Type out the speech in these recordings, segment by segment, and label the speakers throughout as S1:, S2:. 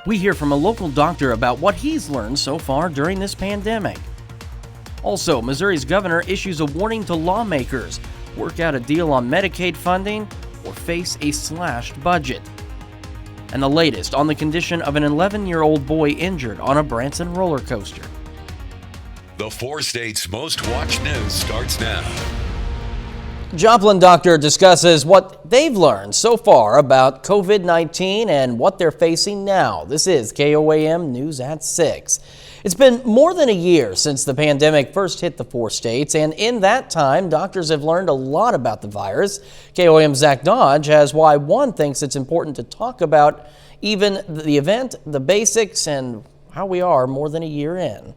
S1: We hear from a local doctor about what he's learned so far during this pandemic. Also, Missouri's governor issues a warning to lawmakers: work out a deal on Medicaid funding or face a slashed budget. And the latest on the condition of an 11-year-old boy injured on a Branson roller coaster.
S2: The 4 states' most watched news starts now.
S1: Joplin doctor discusses what they've learned so far about COVID-19 and what they're facing now. This is KOAM News at 6. It's been more than a year since the pandemic first hit the 4 states, and in that time, doctors have learned a lot about the virus. KOAM's Zach Dodge has why one thinks it's important to talk about even the event, the basics, and how we are more than a year in.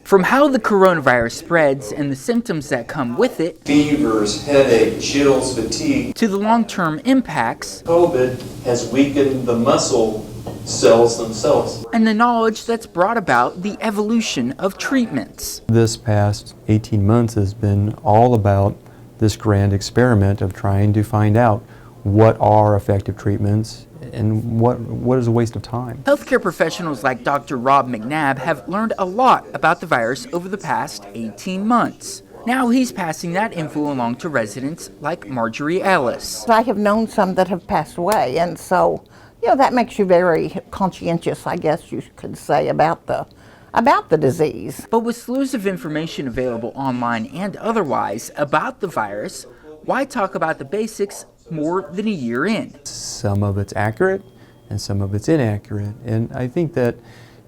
S3: From how the coronavirus spreads and the symptoms that come with it,
S4: fevers, headache, chills, fatigue,
S3: to the long-term impacts,
S4: COVID has weakened the muscle cells themselves,
S3: and the knowledge that's brought about the evolution of treatments.
S5: This past 18 months has been all about this grand experiment of trying to find out what are effective treatments and what is a waste of time.
S3: Healthcare professionals like Dr. Rob McNabb have learned a lot about the virus over the past 18 months. Now he's passing that info along to residents like Marjorie Ellis.
S6: I have known some that have passed away, and so, that makes you very conscientious, I guess you could say, about the disease.
S3: But with slews of information available online and otherwise about the virus, why talk about the basics more than a year in?
S5: Some of it's accurate and some of it's inaccurate. And I think that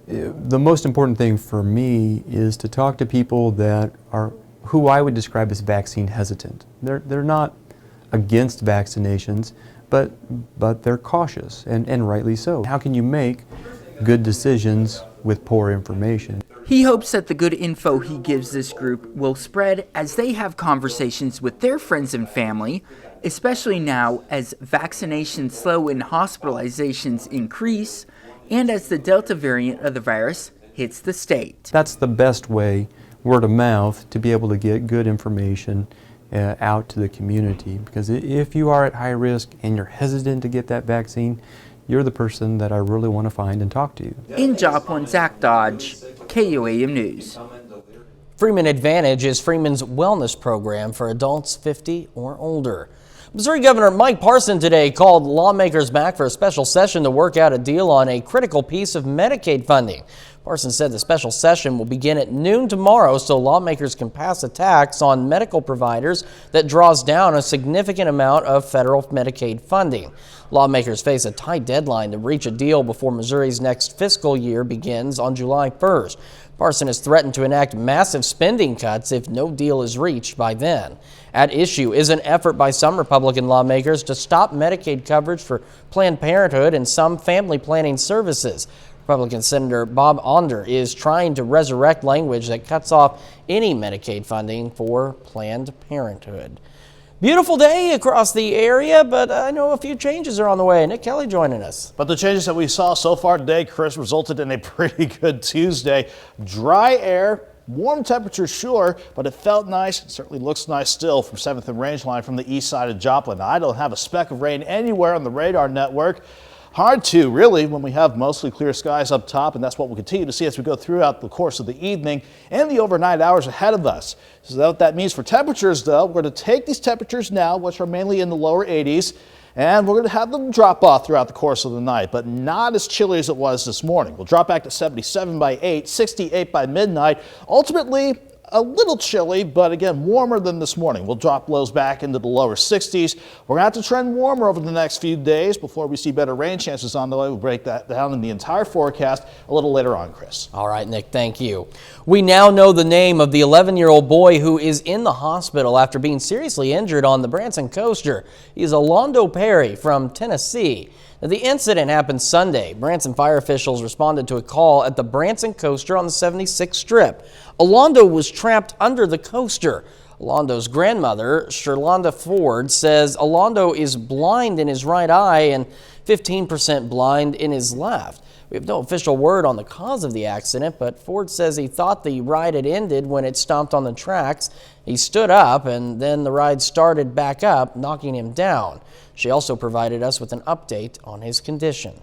S5: the most important thing for me is to talk to people that are who I would describe as vaccine hesitant. They're not against vaccinations, but they're cautious, and rightly so. How can you make good decisions with poor information?
S3: He hopes that the good info he gives this group will spread as they have conversations with their friends and family, especially now as vaccinations slow and hospitalizations increase, and as the Delta variant of the virus hits the state.
S5: That's the best way, word of mouth, to be able to get good information out to the community. Because if you are at high risk and you're hesitant to get that vaccine, you're the person that I really want to find and talk to.
S3: In Joplin, Zach Dodge, KOAM News.
S1: Freeman Advantage is Freeman's wellness program for adults 50 or older. Missouri Governor Mike Parson today called lawmakers back for a special session to work out a deal on a critical piece of Medicaid funding. Parson said the special session will begin at noon tomorrow so lawmakers can pass a tax on medical providers that draws down a significant amount of federal Medicaid funding. Lawmakers face a tight deadline to reach a deal before Missouri's next fiscal year begins on July 1st. Parson has threatened to enact massive spending cuts if no deal is reached by then. At issue is an effort by some Republican lawmakers to stop Medicaid coverage for Planned Parenthood and some family planning services. Republican Senator Bob Onder is trying to resurrect language that cuts off any Medicaid funding for Planned Parenthood. Beautiful day across the area, but I know a few changes are on the way. Nick Kelly joining us.
S7: But the changes that we saw so far today, Chris, resulted in a pretty good Tuesday. Dry air, warm temperatures, sure, but it felt nice. It certainly looks nice still from 7th and Range Line from the east side of Joplin. Now, I don't have a speck of rain anywhere on the radar network. Hard to, really, when we have mostly clear skies up top, and that's what we'll continue to see as we go throughout the course of the evening and the overnight hours ahead of us. So what that means for temperatures, though, we're going to take these temperatures now, which are mainly in the lower 80s, and we're going to have them drop off throughout the course of the night, but not as chilly as it was this morning. We'll drop back to 77 by 8, 68 by midnight. Ultimately, a little chilly, but again, warmer than this morning. We'll drop lows back into the lower 60s. We're going to have to trend warmer over the next few days before we see better rain chances on the way. We'll break that down in the entire forecast a little later on, Chris.
S1: All right, Nick, thank you. We now know the name of the 11-year-old boy who is in the hospital after being seriously injured on the Branson coaster. He is Alondo Perry from Tennessee. Now, the incident happened Sunday. Branson fire officials responded to a call at the Branson coaster on the 76th Strip. Alondo was trapped under the coaster. Alondo's grandmother, Sherlonda Ford, says Alondo is blind in his right eye and 15% blind in his left. We have no official word on the cause of the accident, but Ford says he thought the ride had ended when it stopped on the tracks. He stood up and then the ride started back up, knocking him down. She also provided us with an update on his condition.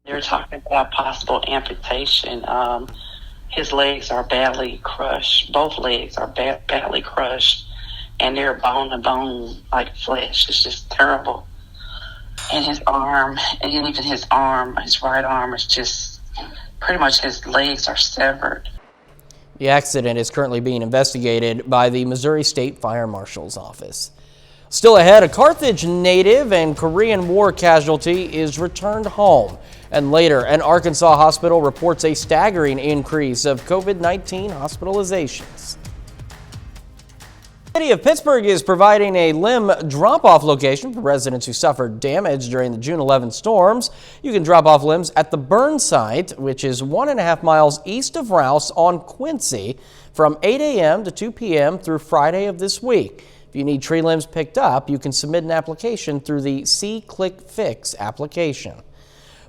S8: They're talking about possible amputation. His legs are badly crushed. Both legs are badly crushed, and they're bone to bone like flesh. It's just terrible. And his arm, and even his right arm is just pretty much, his legs are severed.
S1: The accident is currently being investigated by the Missouri State Fire Marshal's Office. Still ahead, a Carthage native and Korean War casualty is returned home. And later, an Arkansas hospital reports a staggering increase of COVID-19 hospitalizations. The city of Pittsburgh is providing a limb drop-off location for residents who suffered damage during the June 11 storms. You can drop off limbs at the burn site, which is 1.5 miles east of Rouse on Quincy, from 8 a.m. to 2 p.m. through Friday of this week. If you need tree limbs picked up, you can submit an application through the See-Click Fix application.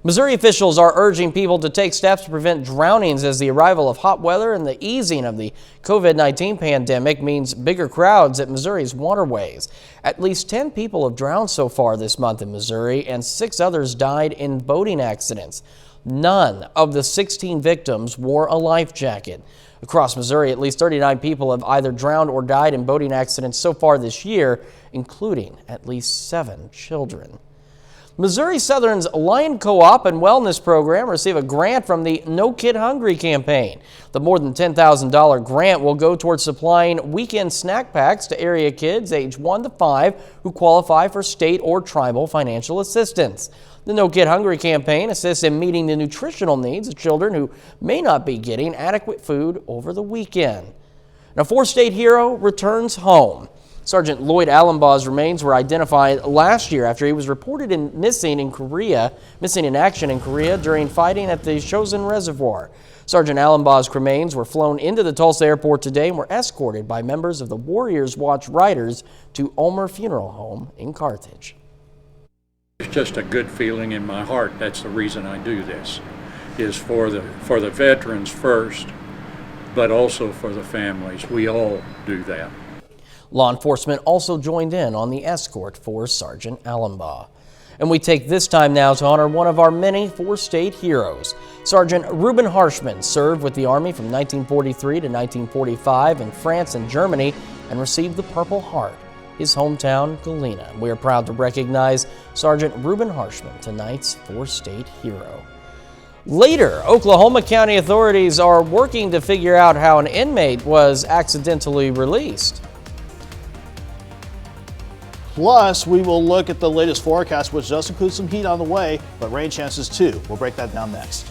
S1: Missouri officials are urging people to take steps to prevent drownings as the arrival of hot weather and the easing of the COVID-19 pandemic means bigger crowds at Missouri's waterways. At least 10 people have drowned so far this month in Missouri, and 6 others died in boating accidents. None of the 16 victims wore a life jacket. Across Missouri, at least 39 people have either drowned or died in boating accidents so far this year, including at least 7 children. Missouri Southern's Lion Co-op and Wellness Program receive a grant from the No Kid Hungry campaign. The more than $10,000 grant will go towards supplying weekend snack packs to area kids age 1 to 5 who qualify for state or tribal financial assistance. The No Kid Hungry campaign assists in meeting the nutritional needs of children who may not be getting adequate food over the weekend. Now, a 4-state hero returns home. Sergeant Lloyd Allenbaugh's remains were identified last year after he was reported missing in action in Korea during fighting at the Chosin Reservoir. Sergeant Allenbaugh's remains were flown into the Tulsa airport today and were escorted by members of the Warriors Watch Riders to Ulmer Funeral Home in Carthage.
S9: It's just a good feeling in my heart. That's the reason I do this, is for the veterans first, but also for the families. We all do that.
S1: Law enforcement also joined in on the escort for Sergeant Allenbaugh. And we take this time now to honor one of our many 4-state heroes. Sergeant Reuben Harshman served with the Army from 1943 to 1945 in France and Germany and received the Purple Heart, his hometown, Galena. We are proud to recognize Sergeant Reuben Harshman, tonight's 4-state hero. Later, Oklahoma County authorities are working to figure out how an inmate was accidentally released.
S7: Plus, we will look at the latest forecast, which does include some heat on the way, but rain chances too. We'll break that down next.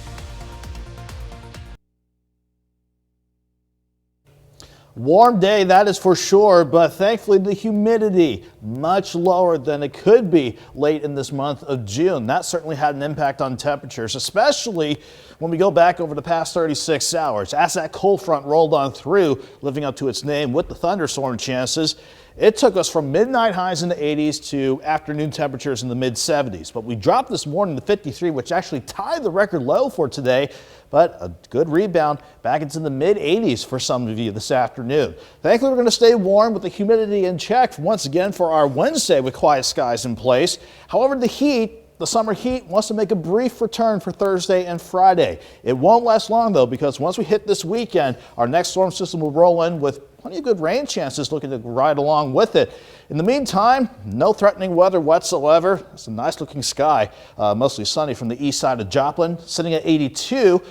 S7: Warm day, that is for sure, but thankfully the humidity much lower than it could be late in this month of June. That certainly had an impact on temperatures, especially when we go back over the past 36 hours. As that cold front rolled on through, living up to its name with the thunderstorm chances, it took us from midnight highs in the 80s to afternoon temperatures in the mid-70s. But we dropped this morning to 53, which actually tied the record low for today. But a good rebound back into the mid-80s for some of you this afternoon. Thankfully, we're going to stay warm with the humidity in check once again for our Wednesday with quiet skies in place. However, the summer heat wants to make a brief return for Thursday and Friday. It won't last long, though, because once we hit this weekend, our next storm system will roll in with plenty of good rain chances looking to ride along with it. In the meantime, no threatening weather whatsoever. It's a nice looking sky, mostly sunny from the east side of Joplin, sitting at 82.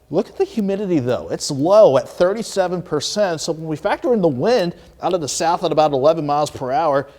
S7: Look at the humidity, though. It's low at 37%. So when we factor in the wind out of the south at about 11 miles per hour,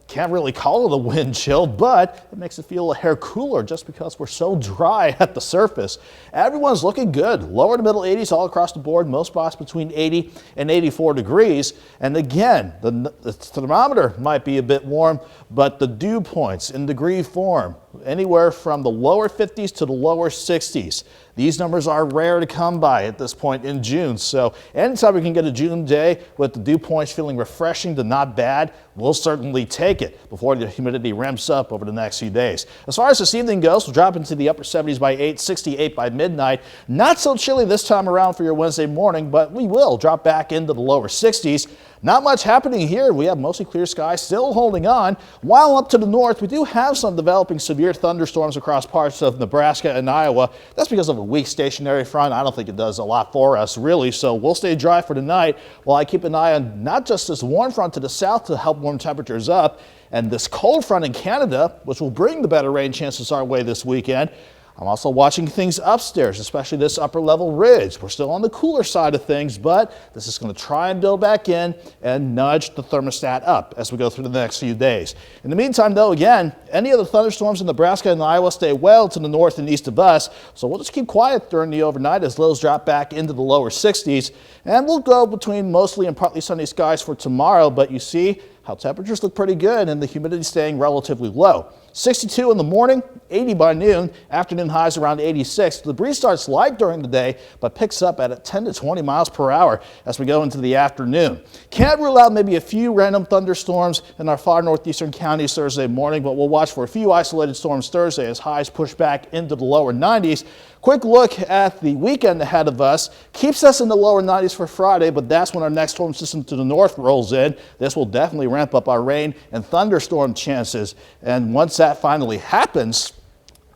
S7: can't really call it a wind chill, but it makes it feel a hair cooler just because we're so dry at the surface. Everyone's looking good. Lower to middle 80s all across the board. Most spots between 80 and 84 degrees. And again, the thermometer might be a bit warm, but the dew points in degree form anywhere from the lower 50s to the lower 60s. These numbers are rare to come by at this point in June. So anytime we can get a June day with the dew points feeling refreshing to not bad, we'll certainly take it before the humidity ramps up over the next few days. As far as this evening goes, we'll drop into the upper 70s by 8, 68 by midnight. Not so chilly this time around for your Wednesday morning, but we will drop back into the lower 60s. Not much happening here. We have mostly clear skies still holding on. While up to the north, we do have some developing severe severe thunderstorms across parts of Nebraska and Iowa. That's because of a weak stationary front. I don't think it does a lot for us, really, so we'll stay dry for tonight while I keep an eye on not just this warm front to the south to help warm temperatures up, and this cold front in Canada, which will bring the better rain chances our way this weekend. I'm also watching things upstairs, especially this upper level ridge. We're still on the cooler side of things, but this is going to try and build back in and nudge the thermostat up as we go through the next few days. In the meantime, though, again, any of the thunderstorms in Nebraska and Iowa stay well to the north and east of us, so we'll just keep quiet during the overnight as lows drop back into the lower 60s, and we'll go between mostly and partly sunny skies for tomorrow, but you see how temperatures look pretty good and the humidity staying relatively low. 62 in the morning, 80 by noon, afternoon highs around 86. The breeze starts light during the day, but picks up at 10 to 20 miles per hour as we go into the afternoon. Can't rule out maybe a few random thunderstorms in our far northeastern counties Thursday morning, but we'll watch for a few isolated storms Thursday as highs push back into the lower 90s. Quick look at the weekend ahead of us. Keeps us in the lower 90s for Friday, but that's when our next storm system to the north rolls in. This will definitely ramp up our rain and thunderstorm chances. And once that finally happens,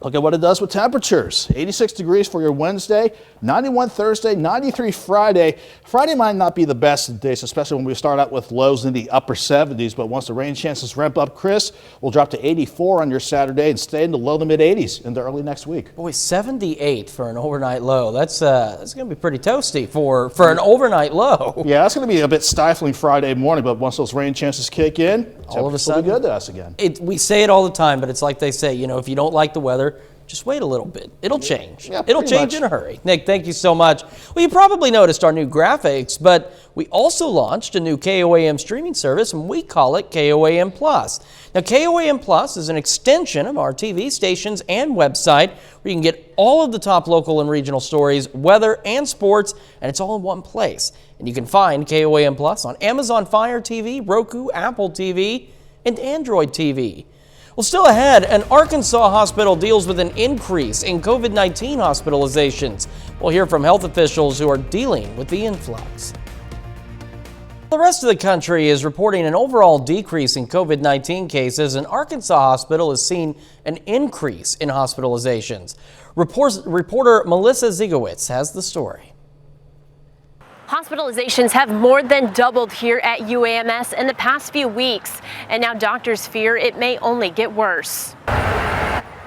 S7: look at what it does with temperatures. 86 degrees for your Wednesday, 91 Thursday, 93 Friday. Friday might not be the best of days, especially when we start out with lows in the upper 70s. But once the rain chances ramp up, Chris, we'll drop to 84 on your Saturday and stay in the low to mid 80s into early next week.
S1: Boy, 78 for an overnight low. That's going to be pretty toasty for an overnight low.
S7: Yeah, that's going to be a bit stifling Friday morning, but once those rain chances kick in,
S1: all of a sudden,
S7: it'll be good to us again.
S1: We say it all the time, but it's like they say, you know, if you don't like the weather, just wait a little bit. It'll change.
S7: Yeah,
S1: it'll change in a hurry. Nick, thank you so much. Well, you probably noticed our new graphics, but we also launched a new KOAM streaming service, and we call it KOAM Plus. Now, KOAM Plus is an extension of our TV stations and website where you can get all of the top local and regional stories, weather, and sports, and it's all in one place. And you can find KOAM Plus on Amazon Fire TV, Roku, Apple TV, and Android TV. Well, still ahead, an Arkansas hospital deals with an increase in COVID-19 hospitalizations. We'll hear from health officials who are dealing with the influx. The rest of the country is reporting an overall decrease in COVID-19 cases, and Arkansas Hospital has seen an increase in hospitalizations. Reporter Melissa Ziegowitz has the story.
S10: Hospitalizations have more than doubled here at UAMS in the past few weeks, and now doctors fear it may only get worse.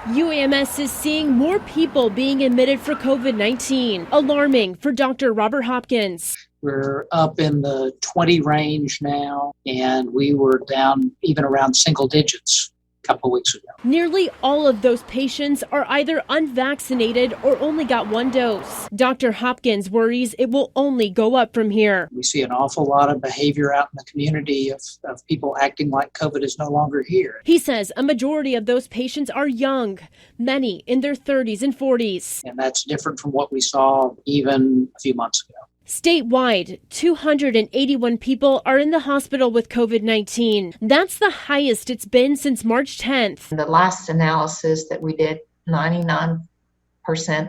S10: UAMS is seeing more people being admitted for COVID-19, alarming for Dr. Robert Hopkins.
S11: We're up in the 20 range now, and we were down even around single digits a couple of weeks ago.
S10: Nearly all of those patients are either unvaccinated or only got one dose. Dr. Hopkins worries it will only go up from here.
S11: We see an awful lot of behavior out in the community of people acting like COVID is no longer here.
S10: He says a majority of those patients are young, many in their 30s and 40s.
S11: And that's different from what we saw even a few months ago.
S10: Statewide, 281 people are in the hospital with COVID-19. That's the highest it's been since March 10th.
S12: The last analysis that we did, 99%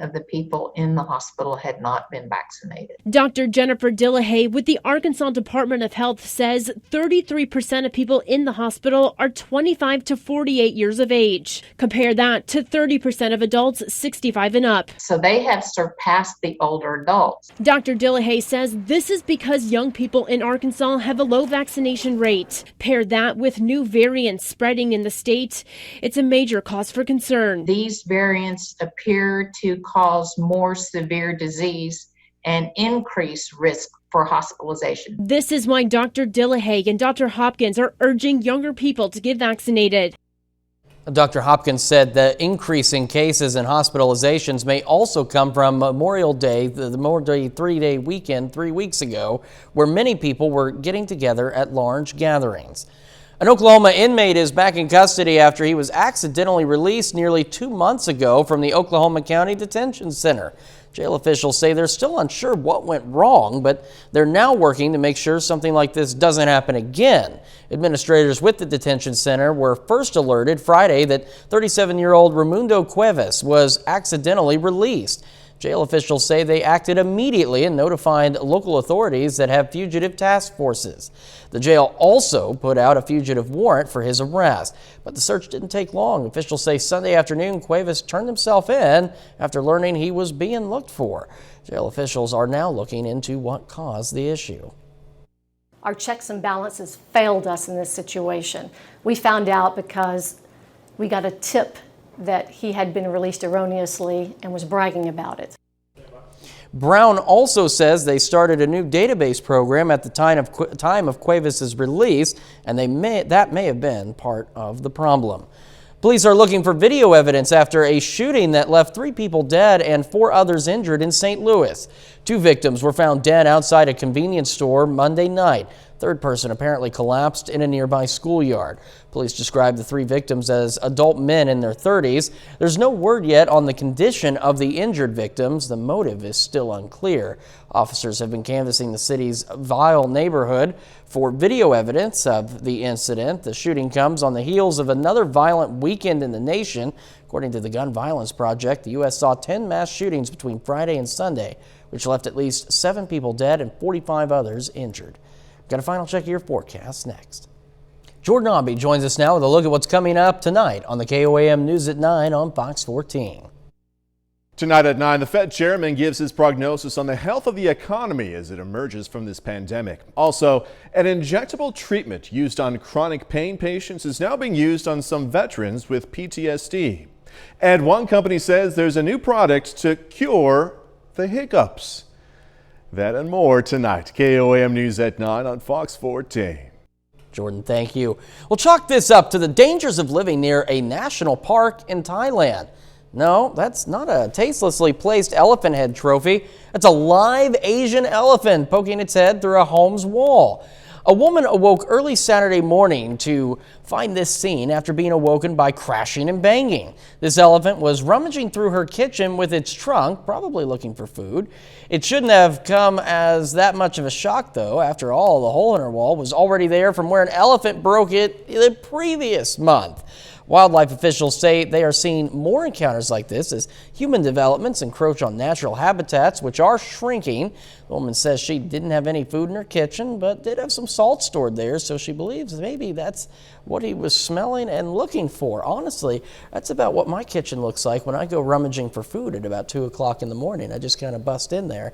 S12: of the people in the hospital had not been vaccinated.
S10: Dr. Jennifer Dillahay with the Arkansas Department of Health says 33% of people in the hospital are 25 to 48 years of age. Compare that to 30% of adults 65 and up.
S12: So they have surpassed the older adults.
S10: Dr. Dillahay says this is because young people in Arkansas have a low vaccination rate. Pair that with new variants spreading in the state, it's a major cause for concern.
S12: These variants appear to cause more severe disease and increase risk for hospitalization.
S10: This is why Dr. Dillahay and Dr. Hopkins are urging younger people to get vaccinated.
S1: Dr. Hopkins said the increase in cases and hospitalizations may also come from Memorial Day, the Memorial Day 3-day weekend 3 weeks ago, where many people were getting together at large gatherings. An Oklahoma inmate is back in custody after he was accidentally released nearly 2 months ago from the Oklahoma County Detention Center. Jail officials say they're still unsure what went wrong, but they're now working to make sure something like this doesn't happen again. Administrators with the detention center were first alerted Friday that 37-year-old Raimundo Cuevas was accidentally released. Jail officials say they acted immediately and notified local authorities that have fugitive task forces. The jail also put out a fugitive warrant for his arrest, but the search didn't take long. Officials say Sunday afternoon, Cuevas turned himself in after learning he was being looked for. Jail officials are now looking into what caused the issue.
S13: Our checks and balances failed us in this situation. We found out because we got a tip that he had been released erroneously and was bragging about it.
S1: Brown also says they started a new database program at the time of Cuevas' release, and that may have been part of the problem. Police are looking for video evidence after a shooting that left 3 people dead and 4 others injured in St. Louis. 2 victims were found dead outside a convenience store Monday night. Third person apparently collapsed in a nearby schoolyard. Police described the 3 victims as adult men in their 30s. There's no word yet on the condition of the injured victims. The motive is still unclear. Officers have been canvassing the city's Vile neighborhood for video evidence of the incident. The shooting comes on the heels of another violent weekend in the nation. According to the Gun Violence Project, the U.S. saw 10 mass shootings between Friday and Sunday, which left at least 7 people dead and 45 others injured. Got a final check of your forecast next. Jordan Obby joins us now with a look at what's coming up tonight on the KOAM News at 9 on Fox 14.
S14: Tonight at 9, the Fed chairman gives his prognosis on the health of the economy as it emerges from this pandemic. Also, an injectable treatment used on chronic pain patients is now being used on some veterans with PTSD. And one company says there's a new product to cure the hiccups. That and more tonight. KOAM News at 9 on Fox 14.
S1: Jordan, thank you. We'll chalk this up to the dangers of living near a national park in Thailand. No, that's not a tastelessly placed elephant head trophy. That's a live Asian elephant poking its head through a home's wall. A woman awoke early Saturday morning to find this scene after being awoken by crashing and banging. This elephant was rummaging through her kitchen with its trunk, probably looking for food. It shouldn't have come as that much of a shock, though. After all, the hole in her wall was already there from where an elephant broke it the previous month. Wildlife officials say they are seeing more encounters like this as human developments encroach on natural habitats, which are shrinking. The woman says she didn't have any food in her kitchen, but did have some salt stored there, so she believes maybe that's what he was smelling and looking for. Honestly, that's about what my kitchen looks like when I go rummaging for food at about 2 o'clock in the morning. I just kind of bust in there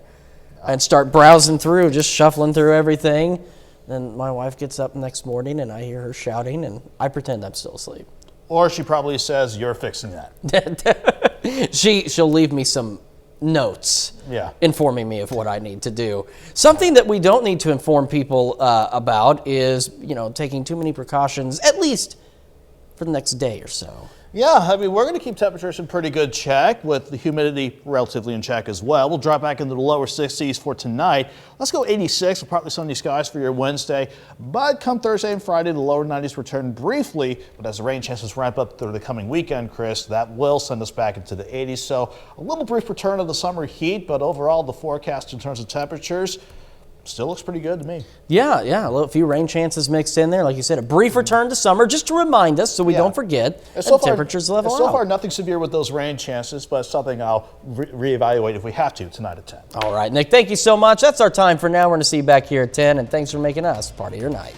S1: and start browsing through, just shuffling through everything. Then my wife gets up the next morning and I hear her shouting, and I pretend I'm still asleep.
S7: Or she probably says, "You're fixing that."
S1: She'll leave me some notes,
S7: yeah,
S1: informing me of what I need to do. Something that we don't need to inform people about is, taking too many precautions, at least for the next day or so.
S7: Yeah, I mean, we're going to keep temperatures in pretty good check with the humidity relatively in check as well. We'll drop back into the lower 60s for tonight. Let's go 86 with partly sunny skies for your Wednesday. But come Thursday and Friday, the lower 90s return briefly. But as the rain chances ramp up through the coming weekend, Chris, that will send us back into the 80s. So a little brief return of the summer heat, but overall the forecast in terms of temperatures still looks pretty good to me.
S1: Yeah, a few rain chances mixed in there. Like you said, a brief return to summer, just to remind us so we don't forget that temperatures level out.
S7: So far, nothing severe with those rain chances, but something I'll reevaluate if we have to tonight at 10.
S1: All right, Nick, thank you so much. That's our time for now. We're going to see you back here at 10, and thanks for making us part of your night.